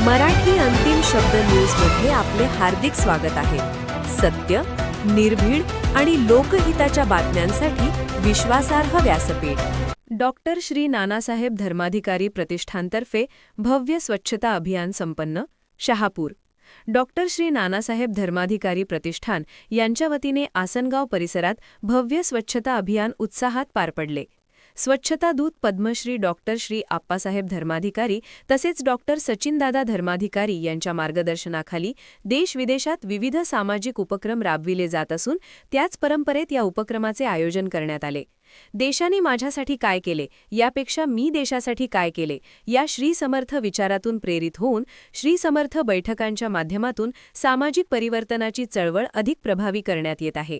मराठी अंतिम शब्द न्यूजमध्ये आपले हार्दिक स्वागत आहे. सत्य, निर्भीड आणि लोकहिताच्या बातम्यांसाठी विश्वासार्ह व्यासपीठ. डॉक्टर श्री नानासाहेब धर्माधिकारी प्रतिष्ठानतर्फे भव्य स्वच्छता अभियान संपन्न. शहापूर. डॉक्टर श्री नानासाहेब धर्माधिकारी प्रतिष्ठान यांच्या वतीने आसनगाव परिसरात भव्य स्वच्छता अभियान उत्साहात पार पडले. स्वच्छता दूत पद्मश्री डॉक्टर श्री आप्पासाहेब धर्माधिकारी तसेच डॉक्टर सचिनदादा धर्माधिकारी यांच्या मार्गदर्शनाखाली देशविदेशात विविध सामाजिक उपक्रम राबविले जात असून त्याच परंपरेत या उपक्रमाचे आयोजन करण्यात आले. देशाने माझ्यासाठी काय केले यापेक्षा मी देशासाठी काय केले या श्री समर्थ विचारातून प्रेरित होऊन श्री समर्थ बैठकांच्या माध्यमातून सामाजिक परिवर्तनाची चळवळ अधिक प्रभावी करण्यात येत आहे.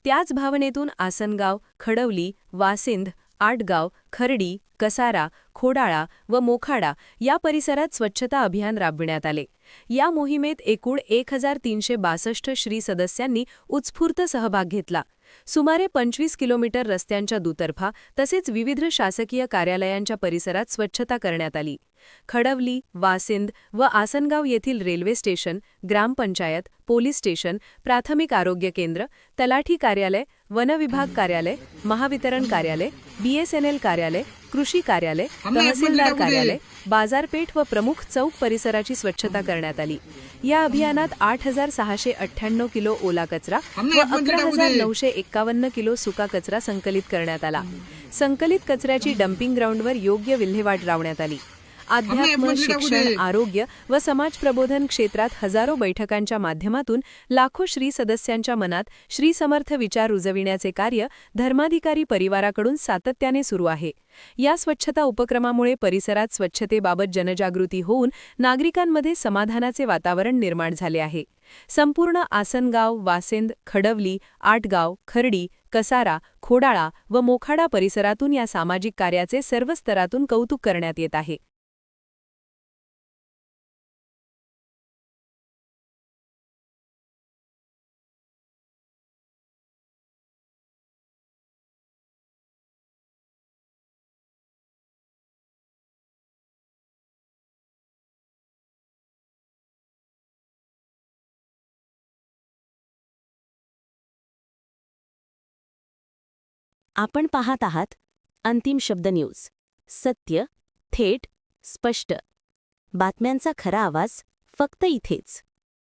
त्याच भावनेतून आसनगाव, खडवली, वासिंद, आटगाव, खर्डी, कसारा, खोडाळा व मोखाडा या परिसरात स्वच्छता अभियान राबविण्यात आले. या मोहिमेत एकूण 1362 श्री सदस्यांनी उत्स्फूर्त सहभाग घेतला. सुमारे 25 किलोमीटर रस्त्यांच्या दुतर्फा तसेच विविध शासकीय कार्यालयांच्या परिसरात स्वच्छता करण्यात आली. खडवली, वासिंद व आसनगाव येथील रेल्वे स्टेशन, ग्रामपंचायत, पोलीस स्टेशन, प्राथमिक आरोग्य केंद्र, तलाठी कार्यालय, वनविभाग कार्यालय, महावितरण कार्यालय, BSNL कार्यालय, कृषी कार्यालय, तहसीलदार कार्यालय, बाजारपेठ व प्रमुख चौक परिसराची स्वच्छता करण्यात आली. या अभियानात 8698 किलो ओला कचरा व 11951 किलो सुका कचरा संकलित करण्यात आला. संकलित कचऱ्याची डम्पिंग ग्राउंडवर योग्य विल्हेवाट लावण्यात आली. अध्यात्म, शिक्षण, आरोग्य व समाज प्रबोधन क्षेत्रात हजारो बैठकांच्या माध्यमातून लाखो श्री सदस्यांच्या मनात श्री समर्थ विचार रुजविण्याचे कार्य धर्माधिकारी परिवाराकडून सातत्याने सुरू आहे. या स्वच्छता उपक्रमामुळे परिसरात स्वच्छतेबाबत जनजागृती होऊन नागरिकांमध्ये समाधानाचे वातावरण निर्माण झाले आहे. संपूर्ण आसनगाव, वासिंद, खडवली, आटगाव, खर्डी, कसारा, खोडाळा व मोखाडा परिसरातून या सामाजिक कार्याचे सर्व स्तरातून कौतुक करण्यात येत आहे. आपण पाहत आहात अंतिम शब्द न्यूज. सत्य, थेट, स्पष्ट. बातम्यांचा खरा आवाज फक्त इथेच.